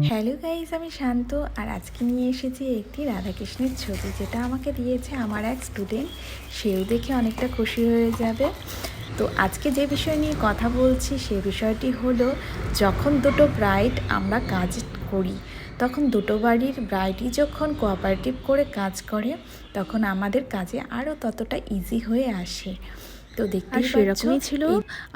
Hello guys, আমি শান্ত। আর আজকে নিয়ে এসেছি একটি রাধাকৃষ্ণের ছবি, যেটা আমাকে দিয়েছে আমার এক স্টুডেন্ট। সেও দেখে অনেকটা খুশি হয়ে যাবে। তো আজকে যে বিষয় নিয়ে কথা বলছি সে বিষয়টি হলো, যখন দুটো ব্রাইড আমরা কাজ করি, তখন দুটো বাড়ির ব্রাইডই যখন কোঅপারেটিভ করে কাজ করে, তখন আমাদের কাজে আরও ততটা ইজি হয়ে আসে। তো দেখতেই পাচ্ছ, সেরকমই ছিল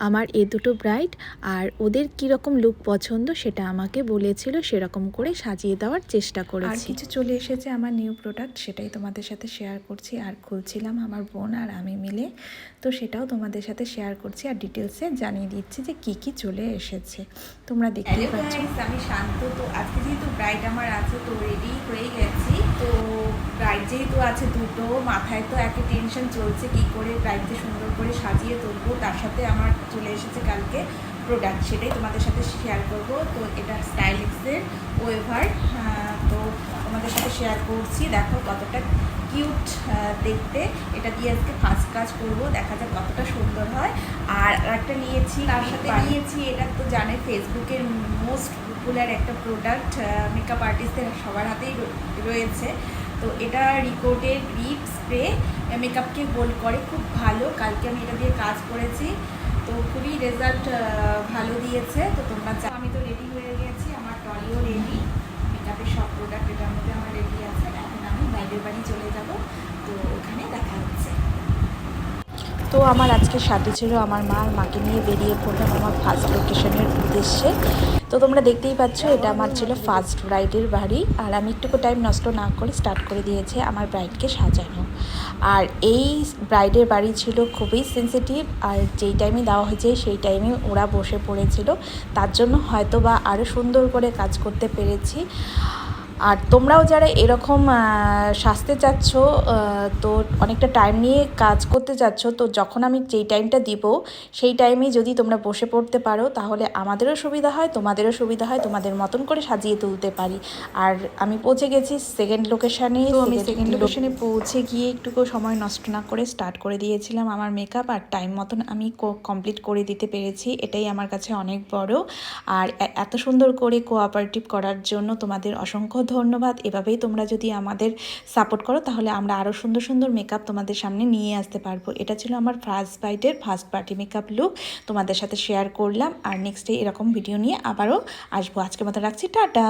আমার এ দুটো ব্রাইড। আর ওদের কীরকম লুক পছন্দ সেটা আমাকে বলেছিল, সেরকম করে সাজিয়ে দেওয়ার চেষ্টা আর করেছি। কিছু চলে এসেছে আমার নিউ প্রোডাক্ট, সেটাই তোমাদের সাথে শেয়ার করছি। আর খুলছিলাম আমার বোন আর আমি মিলে, তো সেটাও তোমাদের সাথে শেয়ার করছি আর ডিটেলসে জানিয়ে দিচ্ছি যে কি কি চলে এসেছে। তোমরা দেখতেই পাচ্ছ। আমি শান্ত। তো আজকে যেহেতু ব্রাইড আমার আছে, তো রেডি হয়ে গেছি। তো ব্রাইড যেহেতু আছে দুটো, মাথায় তো একই টেনশন চলছে কি করে ব্রাইডকে সুন্দর করে সাজিয়ে তুলবো। তার সাথে আমার চলে এসেছে কালকে প্রোডাক্ট, সেটাই তোমাদের সাথে শেয়ার করব। তো এটা স্টাইলিক্সের ওয়েভার, তো তোমাদের সাথে শেয়ার করছি। দেখো কতটা কিউট দেখতে। এটা দিয়ে আজকে ফার্স্ট কাজ করবো, দেখা যাক কতটা সুন্দর হয়। আর একটা নিয়েছি, তার সাথে নিয়েছি, এটা তো জানে ফেসবুকের মোস্ট পপুলার একটা প্রোডাক্ট, মেকআপ আর্টিস্টদের সবার হাতেই রয়েছে। তো এটা রিকোডের গ্রিপ স্প্রে, মেকআপকে হোল্ড করে, খুব ভালো। কালকে আমি এটা দিয়ে কাজ করেছি, তো খুবই রেজাল্ট ভালো দিয়েছে। তো তোমরা আমি তো রেডি হয়ে গেছি, আমার টলিও রেডি, মেকআপের সব প্রোডাক্ট এটার মধ্যে আমার রেডি আছে। এখন আমি বাইরের বাড়ি চলে যাব, তো ওখানে দেখা হচ্ছে। তো আমার আজকে সাথে ছিল আমার মা, আর মাকে নিয়ে বেরিয়ে পড়লাম আমার ফার্স্ট লোকেশনের উদ্দেশ্যে। তো তোমরা দেখতেই পাচ্ছ, এটা আমার ছিল ফার্স্ট ব্রাইডের বাড়ি। আর আমি একটুকু টাইম নষ্ট না করে স্টার্ট করে দিয়েছে আমার ব্রাইডকে সাজানো। আর এই ব্রাইডের বাড়ি ছিল খুবই সেন্সিটিভ, আর যেই টাইমে দেওয়া হয়েছে সেই টাইমে ওরা বসে পড়েছিল, তার জন্য হয়তো বা আরও সুন্দর করে কাজ করতে পেরেছি। আর তোমরাও যারা এরকম সাজতে চাচ্ছ, তো অনেকটা টাইম নিয়ে কাজ করতে চাচ্ছ, তো যখন আমি যেই টাইমটা দিব সেই টাইমেই যদি তোমরা বসে পড়তে পারো, তাহলে আমাদেরও সুবিধা হয়, তোমাদেরও সুবিধা হয়, তোমাদের মতন করে সাজিয়ে তুলতে পারি। আর আমি পৌঁছে গেছি সেকেন্ড লোকেশানে। তো আমি সেকেন্ড লোকেশানে পৌঁছে গিয়ে একটুকু সময় নষ্ট না করে স্টার্ট করে দিয়েছিলাম আমার মেকআপ, আর টাইম মতন আমি কমপ্লিট করে দিতে পেরেছি, এটাই আমার কাছে অনেক বড়। আর এত সুন্দর করে কোঅপারেটিভ করার জন্য তোমাদের অসংখ্য ধন্যবাদ। এভাবেই তোমরা যদি আমাদের সাপোর্ট করো, তাহলে আমরা আরও সুন্দর সুন্দর মেকআপ তোমাদের সামনে নিয়ে আসতে পারবো। এটা ছিল আমার ফার্স্ট ব্রাইডের ফার্স্ট পার্টি মেকআপ লুক, তোমাদের সাথে শেয়ার করলাম। আর নেক্সট ডে এরকম ভিডিও নিয়ে আবারও আসবো। আজকের মতো রাখছি, টাটা।